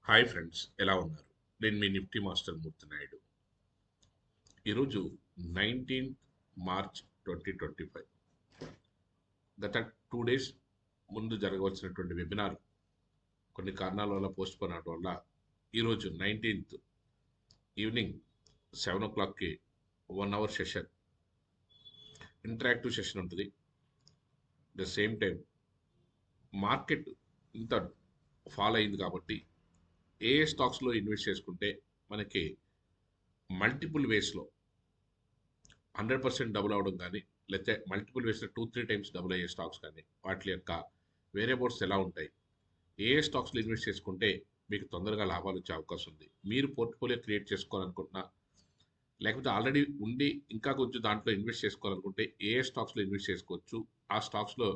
Hi friends, ఎలా ఉన్నారు? నేను మీ నిఫ్టీ మాస్టర్ మూర్తి నాయుడు. ఈరోజు 19th మార్చ్ 2025. గత 2 డేస్ ముందు జరగవలసినటువంటి వెబినార్ కొన్ని కారణాల వల్ల పోస్ట్ పోన్ అవడం వల్ల ఈరోజు 19th evening 7 o'clockకి 1 hour session, interactive session ఉంటుంది. ద సేమ్ టైం మార్కెట్ ఇంత ఫాల్ అయింది కాబట్టి ఏ స్టాక్స్లో ఇన్వెస్ట్ చేసుకుంటే మనకి మల్టిపుల్ వేస్లో 100% డబుల్ అవడం కానీ, లేకపోతే మల్టిపుల్ వేసిన 2-3 టైమ్స్ డబుల్ అయ్యే స్టాక్స్ కానీ, వాటి యొక్క వేరియబుల్స్ ఎలా ఉంటాయి, ఏ స్టాక్స్లో ఇన్వెస్ట్ చేసుకుంటే మీకు తొందరగా లాభాలు వచ్చే అవకాశం ఉంది, మీరు పోర్ట్ఫోలియో క్రియేట్ చేసుకోవాలనుకుంటున్నా, లేకపోతే ఆల్రెడీ ఉండి ఇంకా కొంచెం దాంట్లో ఇన్వెస్ట్ చేసుకోవాలనుకుంటే ఏ స్టాక్స్లో ఇన్వెస్ట్ చేసుకోవచ్చు, ఆ స్టాక్స్లో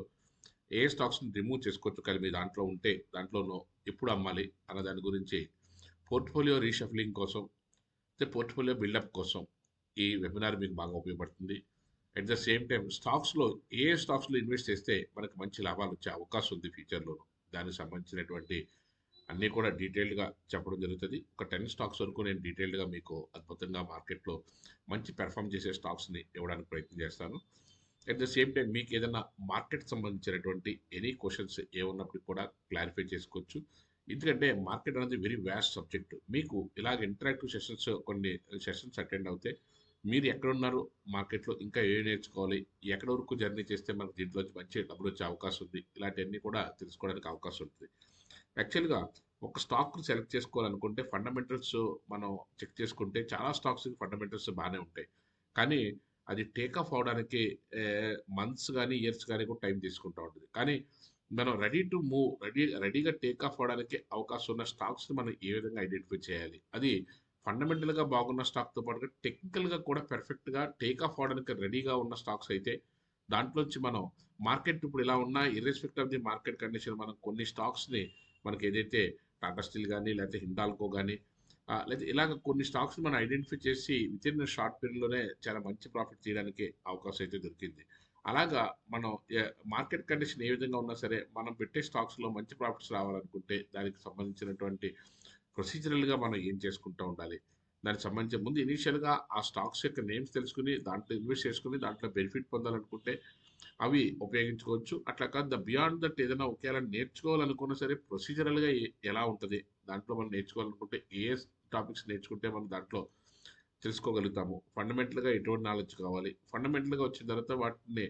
ఏ స్టాక్స్ని రిమూవ్ చేసుకోవచ్చు, కానీ మీ దాంట్లో ఉంటే దాంట్లోనో ఎప్పుడు అమ్మాలి అన్న దాని గురించి పోర్ట్ఫోలియో రీషఫలింగ్ కోసం, పోర్ట్ఫోలియో బిల్డప్ కోసం ఈ వెబినార్ మీకు బాగా ఉపయోగపడుతుంది. అట్ ద సేమ్ టైం స్టాక్స్లో ఏ స్టాక్స్లో ఇన్వెస్ట్ చేస్తే మనకు మంచి లాభాలు వచ్చే అవకాశం ఉంది ఫ్యూచర్లోను, దానికి సంబంధించినటువంటి అన్నీ కూడా డీటెయిల్డ్గా చెప్పడం జరుగుతుంది. ఒక 10 స్టాక్స్ వరకు నేను డీటెయిల్డ్గా మీకు అద్భుతంగా మార్కెట్లో మంచి పెర్ఫామ్ చేసే స్టాక్స్ని ఇవ్వడానికి ప్రయత్నం చేస్తాను. అట్ ద సేమ్ టైం మీకు ఏదైనా మార్కెట్ సంబంధించినటువంటి ఎనీ క్వశ్చన్స్ ఏమున్నప్పుడు కూడా క్లారిఫై చేసుకోవచ్చు. ఎందుకంటే మార్కెట్ అనేది వెరీ వ్యాస్ట్ సబ్జెక్ట్. మీకు ఇలాగ ఇంటరాక్టివ్ సెషన్స్ కొన్ని సెషన్స్ అటెండ్ అవుతే మీరు ఎక్కడున్నారు మార్కెట్లో, ఇంకా ఏం నేర్చుకోవాలి, ఎక్కడ వరకు జర్నీ చేస్తే మనకు దీంట్లో మంచి డబ్బులు వచ్చే అవకాశం ఉంది, ఇలాంటివన్నీ కూడా తెలుసుకోవడానికి అవకాశం ఉంటుంది. యాక్చువల్గా ఒక స్టాక్ సెలెక్ట్ చేసుకోవాలనుకుంటే ఫండమెంటల్స్ మనం చెక్ చేసుకుంటే చాలా స్టాక్స్ ఫండమెంటల్స్ బాగానే ఉంటాయి. కానీ అది టేక్ ఆఫ్ అవడానికి మంత్స్ కానీ ఇయర్స్ కానీ కూడా టైం తీసుకుంటూ ఉంటుంది. కానీ మనం రెడీ టు మూవ్, రెడీగా టేక్ ఆఫ్ అవడానికి అవకాశం ఉన్న స్టాక్స్ని మనం ఏ విధంగా ఐడెంటిఫై చేయాలి, అది ఫండమెంటల్గా బాగున్న స్టాక్తో పాటుగా టెక్నికల్గా కూడా పెర్ఫెక్ట్గా టేక్ ఆఫ్ అవడానికి రెడీగా ఉన్న స్టాక్స్ అయితే దాంట్లోంచి మనం మార్కెట్ ఇప్పుడు ఇలా ఉన్నా ఇర్రెస్పెక్ట్ ఆఫ్ ది మార్కెట్ కండిషన్ మనం కొన్ని స్టాక్స్ని మనకి ఏదైతే టాటా స్టీల్ కానీ, లేకపోతే హిండాల్కో కానీ, లేదా ఇలాగ కొన్ని స్టాక్స్ని మనం ఐడెంటిఫై చేసి విత్ ఇన్ షార్ట్ పీరియడ్లోనే చాలా మంచి ప్రాఫిట్ తీయడానికి అవకాశం అయితే దొరికింది. అలాగా మనం మార్కెట్ కండిషన్ ఏ విధంగా ఉన్నా సరే మనం పెట్టే స్టాక్స్లో మంచి ప్రాఫిట్స్ రావాలనుకుంటే దానికి సంబంధించినటువంటి ప్రొసీజరల్గా మనం ఏం చేసుకుంటూ ఉండాలి, దానికి సంబంధించి ముందు ఇనీషియల్గా ఆ స్టాక్స్ యొక్క నేమ్స్ తెలుసుకుని దాంట్లో ఇన్వెస్ట్ చేసుకుని దాంట్లో బెనిఫిట్ పొందాలనుకుంటే అవి ఉపయోగించుకోవచ్చు. అట్లా కాదు బియాండ్ దట్ ఏదైనా ఒకేలా నేర్చుకోవాలనుకున్నా సరే ప్రొసీజరల్గా ఎలా ఉంటుంది, దాంట్లో మనం నేర్చుకోవాలనుకుంటే ఏ టాపిక్స్ నేర్చుకుంటే మనం దాంట్లో తెలుసుకోగలుగుతాము, ఫండమెంటల్గా ఎటువంటి నాలెడ్జ్ కావాలి, ఫండమెంటల్గా వచ్చిన తర్వాత వాటిని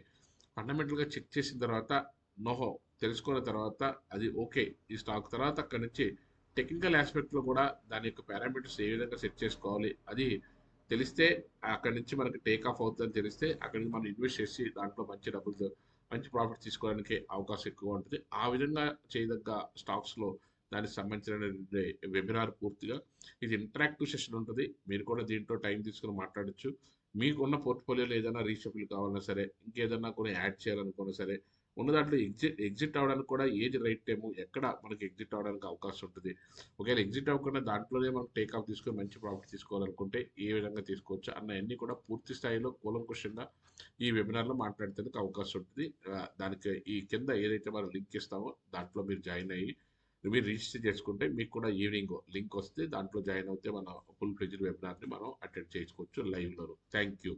ఫండమెంటల్గా చెక్ చేసిన తర్వాత నోహో తెలుసుకున్న తర్వాత అది ఓకే ఈ స్టాక్, తర్వాత అక్కడి నుంచి టెక్నికల్ ఆస్పెక్ట్లో కూడా దాని యొక్క పారామీటర్స్ ఏ విధంగా సెట్ చేసుకోవాలి అది తెలిస్తే అక్కడి నుంచి మనకి టేక్ ఆఫ్ అవుతుందని తెలిస్తే అక్కడి నుంచి మనం ఇన్వెస్ట్ చేసి దాంట్లో మంచి డబ్బులు మంచి ప్రాఫిట్ తీసుకోవడానికి అవకాశం ఎక్కువ ఉంటుంది. ఆ విధంగా చేయదగ్గ స్టాక్స్లో దానికి సంబంధించిన వెబినార్ పూర్తిగా ఇది ఇంటరాక్టివ్ సెషన్ ఉంటుంది. మీరు కూడా దీంట్లో టైం తీసుకుని మాట్లాడొచ్చు. మీకున్న పోర్ట్ఫోలియోలో ఏదైనా రీషఫుల్ కావాలన్నా సరే, ఇంకేదన్నా కొన్ని యాడ్ చేయాలనుకున్నా సరే, ఉన్న దాంట్లో ఎగ్జిట్ అవ్వడానికి కూడా ఏది రైట్ టైము, ఎక్కడ మనకి ఎగ్జిట్ అవ్వడానికి అవకాశం ఉంటుంది, ఒకవేళ ఎగ్జిట్ అవ్వకుండా దాంట్లోనే మనం టేక్ ఆఫ్ తీసుకొని మంచి ప్రాఫిట్ తీసుకోవాలనుకుంటే ఏ విధంగా తీసుకోవచ్చు అన్నీ కూడా పూర్తి స్థాయిలో కూలంకుషంగా ఈ వెబినార్లో మాట్లాడటానికి అవకాశం ఉంటుంది. దానికి ఈ కింద ఏదైతే మనం లింక్ ఇస్తామో దాంట్లో మీరు జాయిన్ అయ్యి మీరు రిజిస్టర్ చేసుకుంటే మీకు కూడా ఈవినింగ్ లింక్ వస్తే దాంట్లో జాయిన్ అవుతే మన ఫుల్ ఫ్లెడ్జ్డ్ వెబినార్ని మనం అటెండ్ చేసుకోవచ్చు లైవ్లో. Thank you.